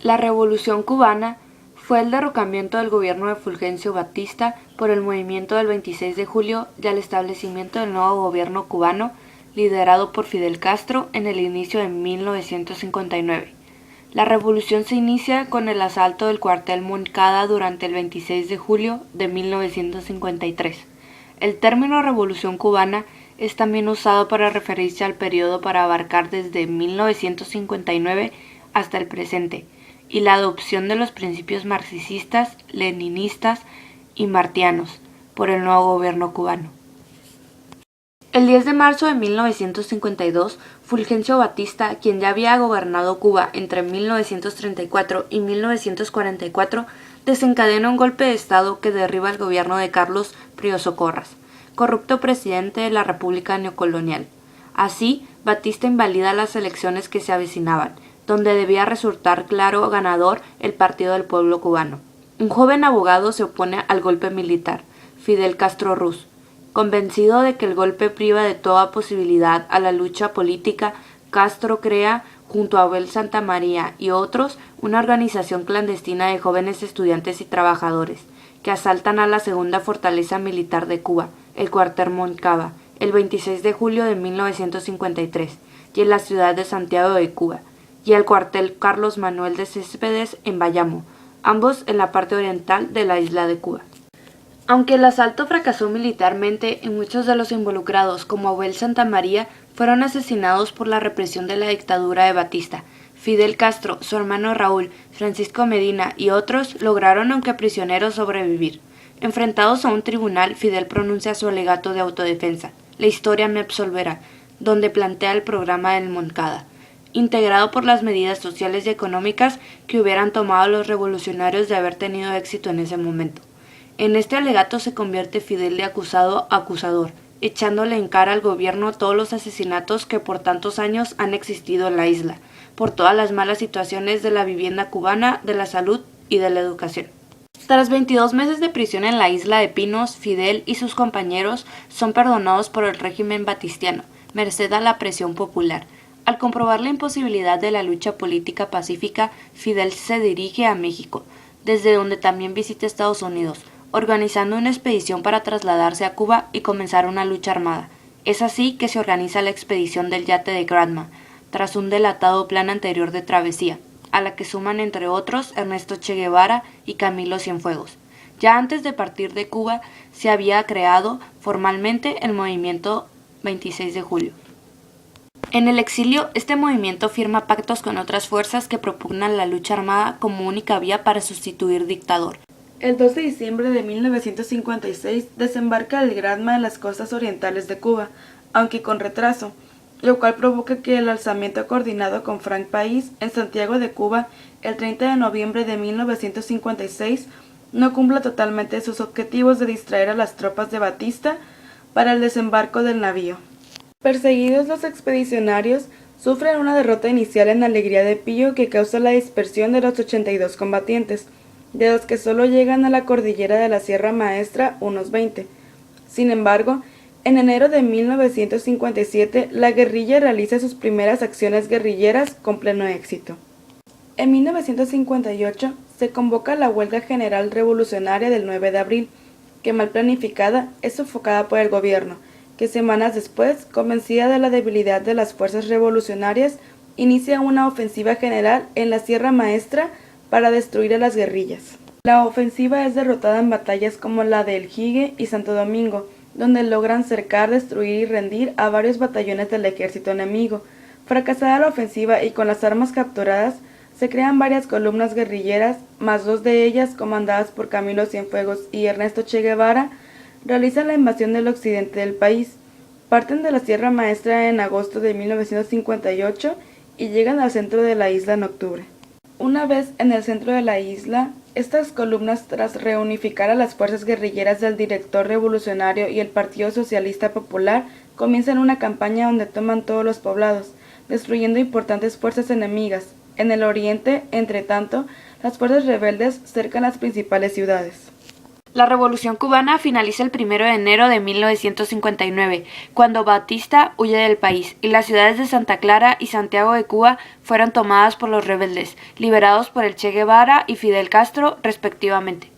La Revolución cubana fue el derrocamiento del gobierno de Fulgencio Batista por el movimiento del 26 de julio y el establecimiento del nuevo gobierno cubano liderado por Fidel Castro en el inicio de 1959. La revolución se inicia con el asalto del cuartel Moncada durante el 26 de julio de 1953. El término Revolución cubana es también usado para referirse al periodo para abarcar desde 1959 hasta el presente, y la adopción de los principios marxistas, leninistas y martianos por el nuevo gobierno cubano. El 10 de marzo de 1952, Fulgencio Batista, quien ya había gobernado Cuba entre 1934 y 1944, desencadena un golpe de Estado que derriba el gobierno de Carlos Prioso Corras, corrupto presidente de la República neocolonial. Así, Batista invalida las elecciones que se avecinaban, donde debía resultar claro ganador el Partido del Pueblo Cubano. Un joven abogado se opone al golpe militar, Fidel Castro Ruz. Convencido de que el golpe priva de toda posibilidad a la lucha política, Castro crea, junto a Abel Santamaría y otros, una organización clandestina de jóvenes estudiantes y trabajadores, que asaltan a la segunda fortaleza militar de Cuba, el cuartel Moncada, el 26 de julio de 1953, y en la ciudad de Santiago de Cuba, y el cuartel Carlos Manuel de Céspedes en Bayamo, ambos en la parte oriental de la isla de Cuba. Aunque el asalto fracasó militarmente y muchos de los involucrados, como Abel Santamaría, fueron asesinados por la represión de la dictadura de Batista, Fidel Castro, su hermano Raúl, Francisco Medina y otros lograron, aunque prisioneros, sobrevivir. Enfrentados a un tribunal, Fidel pronuncia su alegato de autodefensa, La historia me absolverá, donde plantea el programa del Moncada, integrado por las medidas sociales y económicas que hubieran tomado los revolucionarios de haber tenido éxito en ese momento. En este alegato se convierte Fidel de acusado a acusador, echándole en cara al gobierno todos los asesinatos que por tantos años han existido en la isla, por todas las malas situaciones de la vivienda cubana, de la salud y de la educación. Tras 22 meses de prisión en la isla de Pinos, Fidel y sus compañeros son perdonados por el régimen batistiano, merced a la presión popular. Al comprobar la imposibilidad de la lucha política pacífica, Fidel se dirige a México, desde donde también visita Estados Unidos, organizando una expedición para trasladarse a Cuba y comenzar una lucha armada. Es así que se organiza la expedición del yate de Granma, tras un delatado plan anterior de travesía, a la que suman entre otros Ernesto Che Guevara y Camilo Cienfuegos. Ya antes de partir de Cuba se había creado formalmente el movimiento 26 de julio. En el exilio, este movimiento firma pactos con otras fuerzas que propugnan la lucha armada como única vía para sustituir dictador. El 2 de diciembre de 1956 desembarca el Granma en las costas orientales de Cuba, aunque con retraso, lo cual provoca que el alzamiento coordinado con Frank País en Santiago de Cuba el 30 de noviembre de 1956 no cumpla totalmente sus objetivos de distraer a las tropas de Batista para el desembarco del navío. Perseguidos, los expedicionarios sufren una derrota inicial en Alegría de Pillo que causa la dispersión de los 82 combatientes, de los que solo llegan a la cordillera de la Sierra Maestra unos 20. Sin embargo, en enero de 1957, la guerrilla realiza sus primeras acciones guerrilleras con pleno éxito. En 1958 se convoca la Huelga General Revolucionaria del 9 de abril, que mal planificada es sofocada por el gobierno, que semanas después, convencida de la debilidad de las fuerzas revolucionarias, inicia una ofensiva general en la Sierra Maestra para destruir a las guerrillas. La ofensiva es derrotada en batallas como la de El Jigue y Santo Domingo, donde logran cercar, destruir y rendir a varios batallones del ejército enemigo. Fracasada la ofensiva y con las armas capturadas, se crean varias columnas guerrilleras, más dos de ellas, comandadas por Camilo Cienfuegos y Ernesto Che Guevara, realizan la invasión del occidente del país. Parten de la Sierra Maestra en agosto de 1958 y llegan al centro de la isla en octubre. Una vez en el centro de la isla, estas columnas, tras reunificar a las fuerzas guerrilleras del Director Revolucionario y el Partido Socialista Popular, comienzan una campaña donde toman todos los poblados, destruyendo importantes fuerzas enemigas. En el oriente, entre tanto, las fuerzas rebeldes cercan las principales ciudades. La Revolución cubana finaliza el 1 de enero de 1959, cuando Batista huye del país y las ciudades de Santa Clara y Santiago de Cuba fueron tomadas por los rebeldes, liberados por el Che Guevara y Fidel Castro, respectivamente.